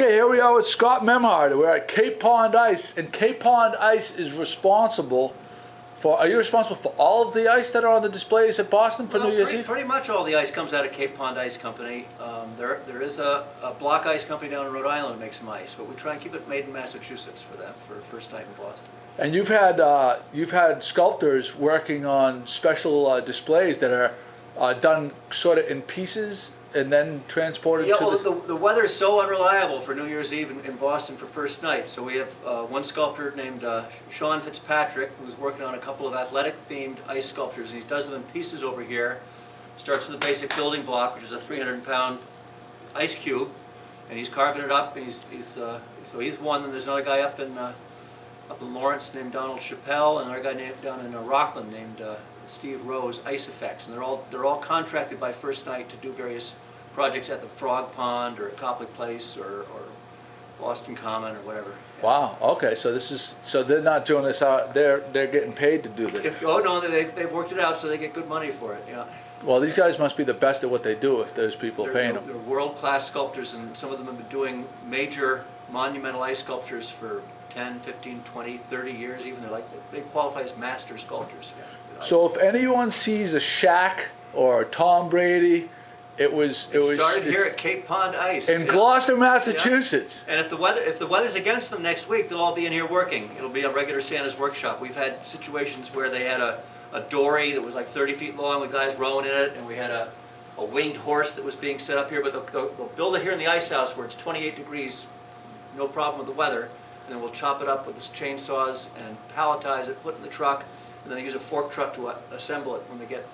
Okay, here we are with Scott Memhard. We're at Cape Pond Ice, and Cape Pond Ice is responsible for, are you responsible for all of the ice that are on the displays at Boston for New Year's Eve? Pretty much all the ice comes out of Cape Pond Ice Company. There is a block ice company down in Rhode Island that makes some ice, but we try and keep it made in Massachusetts for that, for first night in Boston. And you've had sculptors working on special displays that are done sort of in pieces and then transported to the weather is so unreliable for New Year's Eve in Boston for first night. So we have one sculptor named Sean Fitzpatrick who's working on a couple of athletic-themed ice sculptures. And he does them in pieces over here. Starts with the basic building block, which is a 300-pound ice cube, and he's carving it up. And so he's one. And there's another guy up in Lawrence named Donald Chappelle, and another guy down in Rockland named Steve Rose, Ice Effects, and they're all contracted by First Night to do various projects at the Frog Pond or at Copley Place or Boston Common or whatever. Wow. Okay. So they're not doing this out. They're getting paid to do this. Oh no, they've worked it out so they get good money for it. Yeah. Well, these guys must be the best at what they do if there's people paying them. They're world-class sculptors, and some of them have been doing major monumental ice sculptures for 10, 15, 20, 30 years. Even they qualify as master sculptors. Yeah, so if anyone sees a Shaq or a Tom Brady, it started here at Cape Pond Ice in Gloucester, Massachusetts. Yeah. And if the weather's against them next week, they'll all be in here working. It'll be a regular Santa's workshop. We've had situations where they had a dory that was like 30 feet long with guys rowing in it, and we had a winged horse that was being set up here. But they'll build it here in the ice house where it's 28 degrees, no problem with the weather, and then we'll chop it up with chainsaws and palletize it, put it in the truck, and then they use a fork truck to assemble it when they get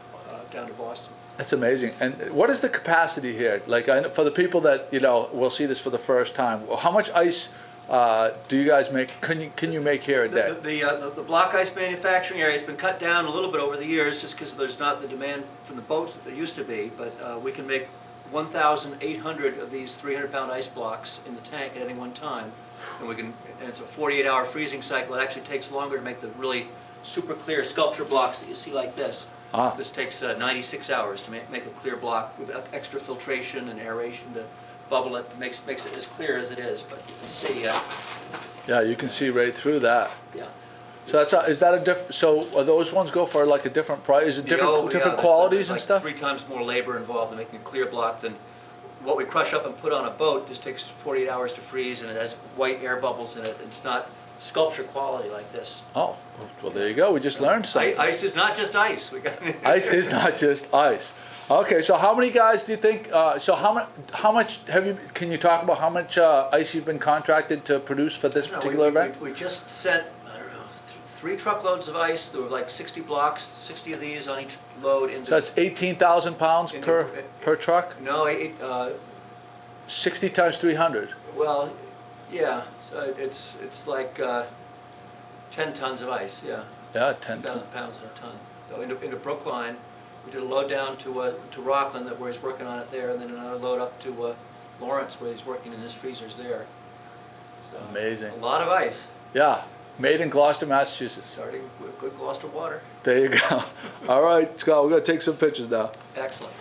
down to Boston. That's amazing. And what is the capacity here? Like, for the people that will see this for the first time, how much ice do you guys make? Can you make here a day? The block ice manufacturing area has been cut down a little bit over the years, just because there's not the demand from the boats that there used to be. But we can make 1,800 of these 300-pound ice blocks in the tank at any one time, and it's a 48-hour freezing cycle. It actually takes longer to make the really super clear sculpture blocks that you see like this. This takes 96 hours to make a clear block with extra filtration and aeration to bubble it. Makes it as clear as it is. But you can see. Yeah, you can see right through that. Yeah. So is that a different? So those ones go for like a different price? Is it different qualities and stuff? 3 times more labor involved in making a clear block than what we crush up and put on a boat. Just takes 48 hours to freeze, and it has white air bubbles in it. It's not sculpture quality like this. Oh, well, there you go. We just learned something. Ice is not just ice. Ice is not just ice. Okay, so how many guys do you think? So how much have you? Can you talk about how much ice you've been contracted to produce for this particular event? We just sent, I don't know, 3 truckloads of ice. There were like 60 blocks, 60 of these on each load. So that's 18,000 pounds per truck. No, 60 times 300. Well, yeah. So it's like 10 tons of ice. Yeah. Yeah, 10,000 pounds in a ton. So into Brookline, we did a load down to Rockland where he's working on it there, and then another load up to Lawrence where he's working in his freezers there. So, amazing. A lot of ice. Yeah, made in Gloucester, Massachusetts. Starting with good Gloucester water. There you go. All right, Scott, we're going to take some pictures now. Excellent.